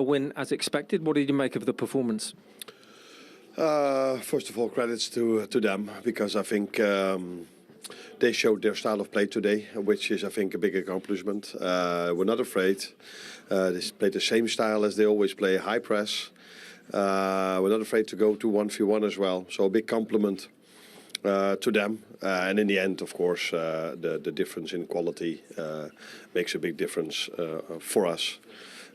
A win as expected. What did you make of the performance? First of all, credits to them, because I think they showed their style of play today, which is, I think, a big accomplishment. We're not afraid. They played the same style as they always play, high press. We're not afraid to go to 1v1 as well. So a big compliment to them. And in the end, of course, the difference in quality makes a big difference for us.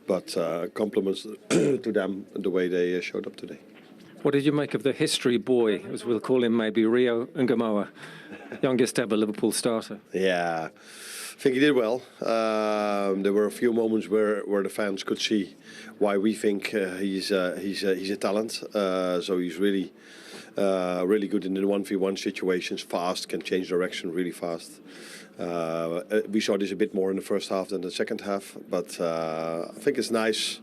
But compliments to them the way they showed up today. What did you make of the history boy, as we'll call him maybe, Rio Ngamoa, youngest ever Liverpool starter? Yeah, I think he did well. There were a few moments where the fans could see why we think he's a talent. So he's really good in the 1v1 situations, fast, can change direction really fast. We saw this a bit more in the first half than the second half, but I think it's nice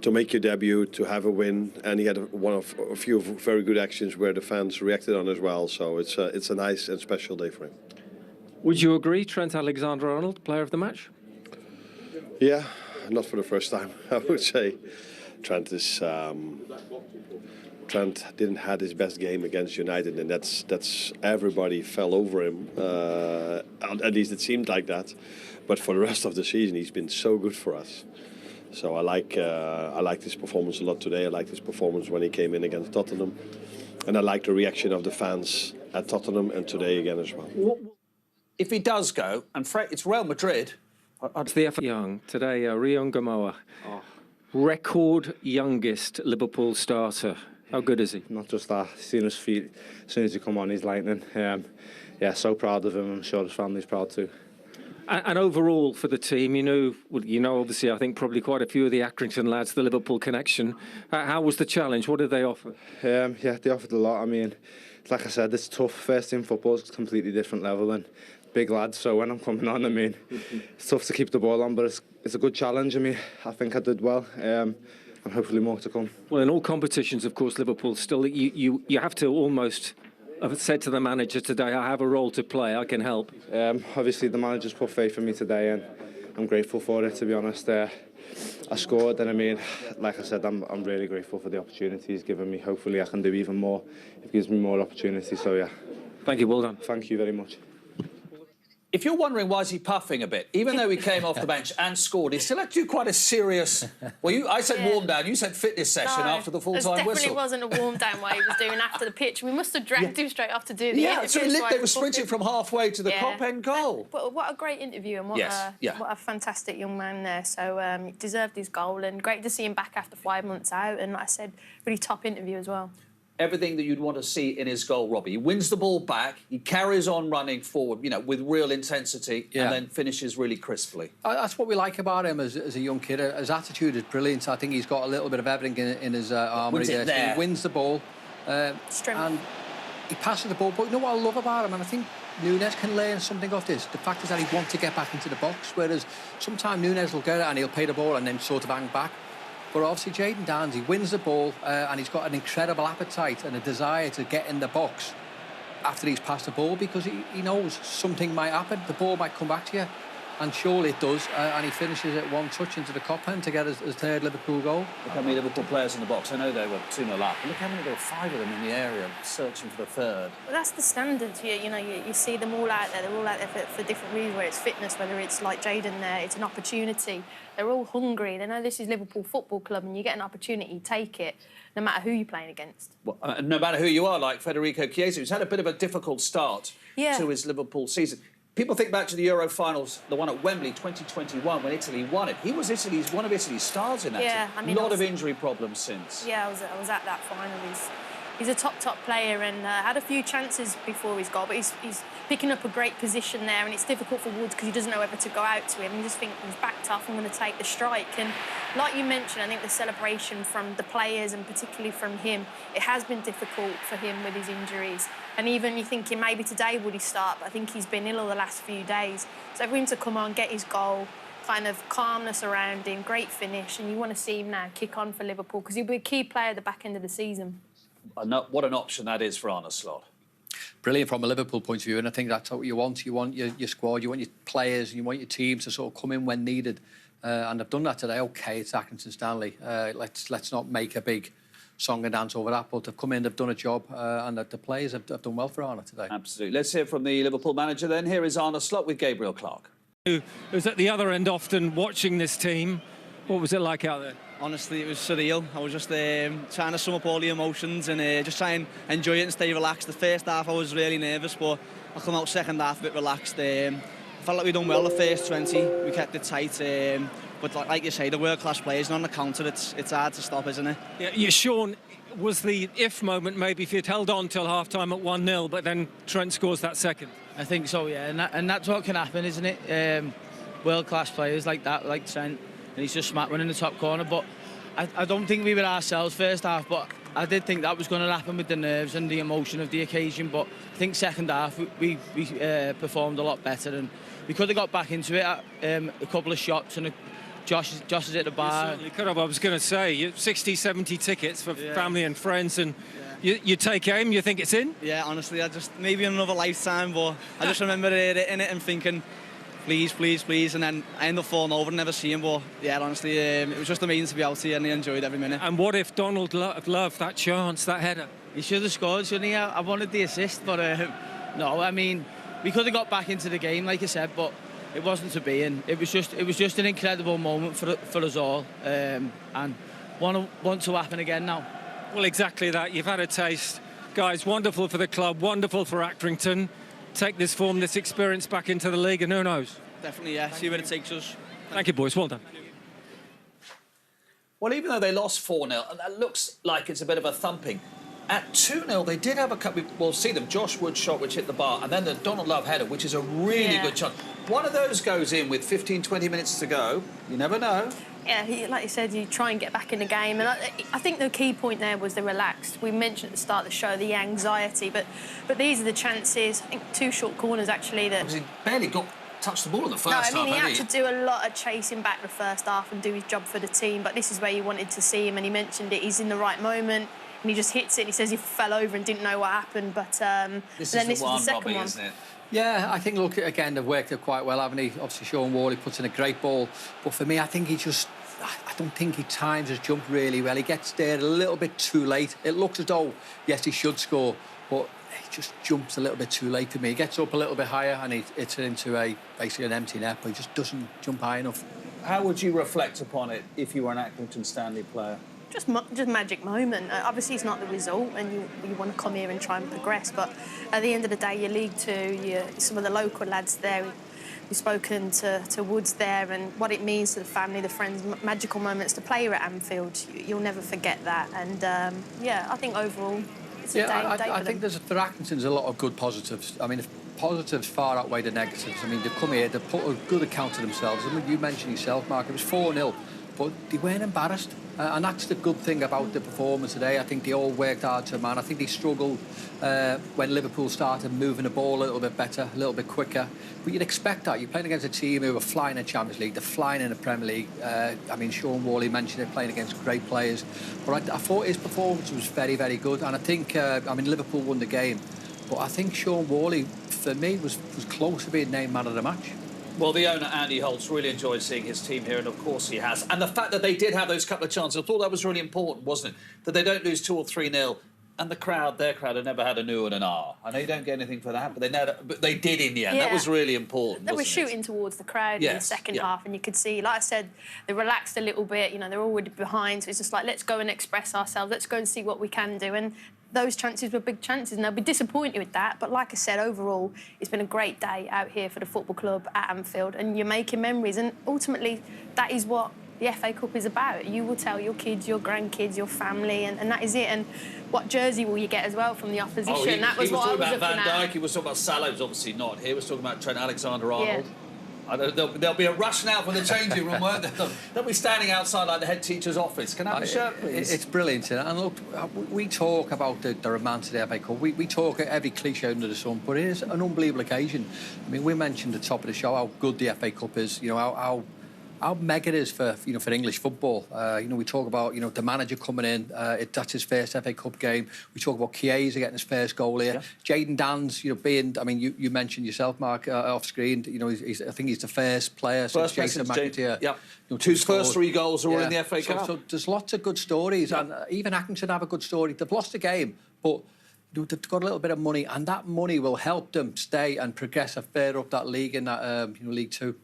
to make your debut, to have a win, and he had a few very good actions where the fans reacted on as well. So it's a nice and special day for him. Would you agree, Trent Alexander-Arnold, player of the match? Yeah, not for the first time, I would say. Trent didn't have his best game against United, and that's everybody fell over him. At least it seemed like that. But for the rest of the season, he's been so good for us. So I like his performance a lot today. I liked his performance when he came in against Tottenham, and I like the reaction of the fans at Tottenham and today again as well. If he does go, and it's Real Madrid. It's the effort young today. Rio Ngamoa, record youngest Liverpool starter. How good is he? Not just that, seeing his feet as soon as he come on, he's lightning. Yeah, so proud of him. I'm sure his family's proud too. And overall for the team, you know, obviously, I think probably quite a few of the Acrington lads, the Liverpool connection. How was the challenge? What did they offer? Yeah, they offered a lot. I mean, like I said, it's tough. First team football is a completely different level, and big lads. So when I'm coming on, I mean, it's tough to keep the ball on, but it's a good challenge. I mean, I think I did well. And hopefully more to come. Well, in all competitions, of course, Liverpool still, you have to almost have said to the manager today, I have a role to play, I can help. Obviously, the manager's put faith in me today, and I'm grateful for it, to be honest. I scored, and I mean, like I said, I'm really grateful for the opportunity he's given me. Hopefully I can do even more. It gives me more opportunity, so yeah. Thank you, well done. Thank you very much. If you're wondering why is he puffing a bit, even though he came off the bench and scored, he still had to do quite a serious... Well, I said warm down, you said fitness session after the full-time whistle. It definitely wasn't a warm down what he was doing after the pitch. We must have dragged him straight off to do the interview. So they were sprinting from halfway to the top-end goal. But what a great interview, and what a fantastic young man there. So he deserved his goal, and great to see him back after 5 months out. And like I said, really top interview as well. Everything that you'd want to see in his goal, Robbie. He wins the ball back, he carries on running forward, you know, with real intensity, and then finishes really crisply. That's what we like about him as a young kid. His attitude is brilliant. I think he's got a little bit of everything in his armoury there. He wins the ball, and he passes the ball. But you know what I love about him, and I think Nunes can learn something off this. The fact is that he wants to get back into the box, whereas sometimes Nunes will get it and he'll pay the ball and then sort of hang back. But obviously, Jayden Downs, he wins the ball and he's got an incredible appetite and a desire to get in the box after he's passed the ball, because he knows something might happen. The ball might come back to you, and surely it does. And he finishes it one touch into the cop end to get his third Liverpool goal. Look how many Liverpool players in the box. I know they were 2-0 up. Look how many, there were 5 of them in the area searching for the third. Well, that's the standard. You see them all out there. They're all out there for different reasons, whether it's fitness, whether it's like Jayden there, it's an opportunity. They're all hungry. They know this is Liverpool Football Club, and you get an opportunity, take it, no matter who you're playing against. Well, no matter who you are, like Federico Chiesa, who's had a bit of a difficult start to his Liverpool season. People think back to the Euro finals, the one at Wembley 2021 when Italy won it. He was one of Italy's stars in that team. I mean, a lot of injury problems since. Yeah, I was at that final. He's a top player, and had a few chances before his goal, but he's picking up a great position there, and it's difficult for Woods because he doesn't know whether to go out to him. You just think he's backed off, I'm going to take the strike. And like you mentioned, I think the celebration from the players and particularly from him, it has been difficult for him with his injuries. And even you're thinking maybe today would he start, but I think he's been ill the last few days. So for him to come on, get his goal, kind of calmness around him, great finish, and you want to see him now kick on for Liverpool because he'll be a key player at the back end of the season. What an option that is for Arne Slot. Brilliant from a Liverpool point of view, and I think that's what you want. You want your squad, you want your players, and you want your team to sort of come in when needed. and they've done that today. OK, it's Acrington Stanley. Let's not make a big song and dance over that, but they've come in, they've done a job, and the players have done well for Arne today. Absolutely. Let's hear from the Liverpool manager then. Here is Arne Slot with Gabriel Clark. Who was at the other end often watching this team. What was it like out there? Honestly, it was surreal. I was just trying to sum up all the emotions and just try and enjoy it and stay relaxed. The first half I was really nervous, but I come out second half a bit relaxed. I felt like we done well the first 20. We kept it tight. But like you say, the world-class players, and on the counter, it's hard to stop, isn't it? Yeah, Sean, was the if moment maybe if you'd held on till half-time at 1-0, but then Trent scores that second? I think so, yeah, and that's what can happen, isn't it? World-class players like that, like Trent, and he's just smack one in the top corner, but I don't think we were ourselves first half, but I did think that was going to happen with the nerves and the emotion of the occasion, but I think second half we performed a lot better, and we could have got back into it at a couple of shots, and Josh is at the bar. You certainly could have. I was going to say, 60, 70 tickets for family and friends, and you take aim, you think it's in? Yeah, honestly, I just, maybe in another lifetime, but I just remember hitting it and thinking, please, please, please, and then I end up falling over and never see him, but yeah, honestly, it was just amazing to be out here and I enjoyed every minute. And what if Donald loved that chance, that header? He should have scored, shouldn't he? I wanted the assist, but no, I mean, we could have got back into the game, like I said, but it wasn't to be, and it was just an incredible moment for us all, and want to happen again now. Well, exactly that. You've had a taste. Guys, wonderful for the club, wonderful for Acrington. Take this form, this experience back into the league, and who knows? Definitely, yeah. See where it takes us. Thank you, boys. Well done. Well, even though they lost 4-0, and that looks like it's a bit of a thumping, at 2-0, they did have a couple. We'll see them. Josh Wood's shot, which hit the bar, and then the Donald Love header, which is a really good shot. One of those goes in with 15, 20 minutes to go. You never know. Yeah, like you said, you try and get back in the game. And I think the key point there was the relaxed. We mentioned at the start of the show the anxiety, but these are the chances. I think 2 short corners, actually. That he barely touched the ball in the first half. No, I mean, he had to do a lot of chasing back the first half and do his job for the team, but this is where you wanted to see him, and he mentioned it. He's in the right moment. And he just hits it. He says he fell over and didn't know what happened. But this is the second Robbie, one. Isn't it? Yeah, I think, look, again, they've worked it quite well, haven't he? Obviously, Sean Wall, he puts in a great ball. But for me, I think I don't think he times his jump really well. He gets there a little bit too late. It looks as though, yes, he should score, but he just jumps a little bit too late for me. He gets up a little bit higher and he hits it into basically an empty net, but he just doesn't jump high enough. How would you reflect upon it if you were an Acrington Stanley player? Just magic moment. Obviously, it's not the result, and you want to come here and try and progress. But at the end of the day, your League Two, some of the local lads there. We've spoken to Woods there, and what it means to the family, the friends, magical moments to play here at Anfield. You'll never forget that. And yeah, I think overall, it's a day I think for Accrington there's a lot of good positives. I mean, if positives far outweigh the negatives. I mean, they've come here, they've put a good account of themselves. I mean, you mentioned yourself, Mark, it was 4-0. But they weren't embarrassed, and that's the good thing about the performance today. I think they all worked hard to man. I think they struggled when Liverpool started moving the ball a little bit better, a little bit quicker. But you'd expect that. You're playing against a team who are flying in Champions League, they're flying in the Premier League. I mean, Sean Wall, mentioned it, playing against great players. But I thought his performance was very, very good. And I think, I mean, Liverpool won the game. But I think Sean Wall, for me, was close to being named man of the match. Well, the owner, Andy Holtz, really enjoyed seeing his team here, and of course he has. And the fact that they did have those couple of chances, I thought that was really important, wasn't it? That they don't lose 2 or 3-0. And the crowd, their crowd, had never had a no and an ah. I know you don't get anything for that, but they did in the end. Yeah. That was really important. They were shooting towards the crowd in the second half, and you could see, like I said, they relaxed a little bit. You know, they're already behind, so it's just like, let's go and express ourselves. Let's go and see what we can do. And those chances were big chances, and they'll be disappointed with that. But like I said, overall, it's been a great day out here for the football club at Anfield, and you're making memories. And ultimately, that is what the FA Cup is about. You will tell your kids, your grandkids, your family, and that is it. And what jersey will you get as well from the opposition? Oh, that was what I was looking Van Dijk, at. he was talking about Salah, who's obviously not here. He was talking about Trent Alexander-Arnold. Yeah. There'll be a rush now from the changing room, won't there? They'll be standing outside like the head teacher's office. Can I have a shirt, please? It's brilliant. And look, we talk about the romance of the FA Cup. We talk every cliche under the sun, but it is an unbelievable occasion. I mean, we mentioned at the top of the show how good the FA Cup is, you know, how how mega it is for for English football. We talk about the manager coming in. That's his first FA Cup game. We talk about Chiesa getting his first goal here. Yeah. Jayden Danns, being. I mean, you mentioned yourself, Mark, off screen. I think he's the first player since Jason McAteer. Yeah. His first 3 goals are all in the FA Cup. So there's lots of good stories, and even Accrington have a good story. They've lost a game, but they've got a little bit of money, and that money will help them stay and progress further up that league in that League Two.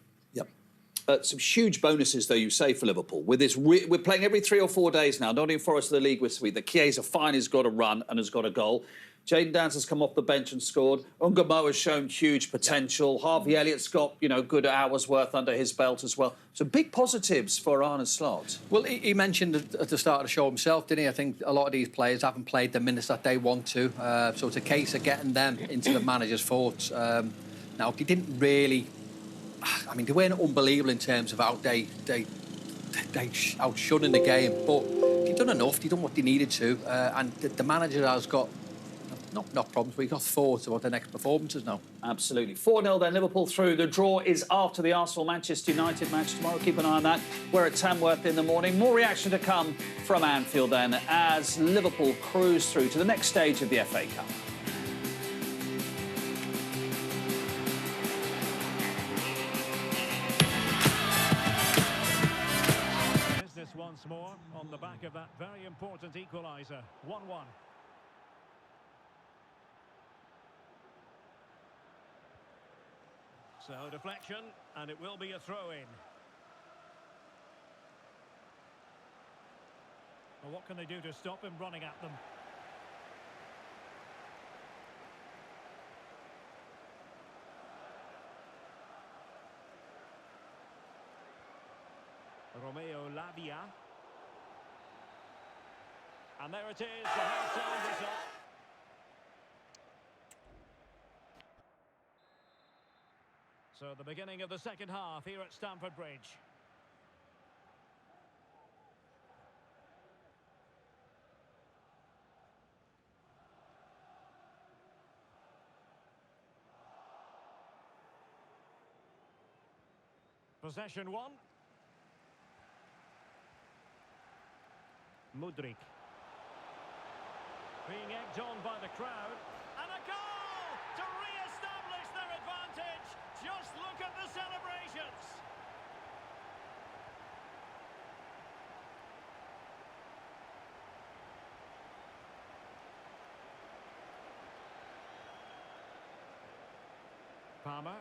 Some huge bonuses, though, you say, for Liverpool. With this, we're playing every 3 or 4 days now. Nottingham Forest of the league this week. The Chiesa fine has got a run and has got a goal. Jayden Danns has come off the bench and scored. Ungamo has shown huge potential. Harvey Elliott's got, good hours worth under his belt as well. So big positives for Arne Slot. Well, he mentioned at the start of the show himself, didn't he? I think a lot of these players haven't played the minutes that they want to. So it's a case of getting them into the manager's thoughts. Now, they didn't really... I mean, they weren't unbelievable in terms of how they outshone in the game, but they've done enough. They've done what they needed to, and the manager has got not problems, but he's got thoughts about their next performances now. Absolutely. 4-0 then, Liverpool through. The draw is after the Arsenal-Manchester United match tomorrow. Keep an eye on that. We're at Tamworth in the morning. More reaction to come from Anfield then as Liverpool cruise through to the next stage of the FA Cup. Once more on the back of that very important equaliser. 1-1. So deflection, and it will be a throw-in. Well, what can they do to stop him running at them? Romeo Lavia. And there it is, the half-time whistle. So the beginning of the second half here at Stamford Bridge. Possession 1. Mudryk. Being egged on by the crowd. And a goal to re-establish their advantage. Just look at the celebrations. Palmer.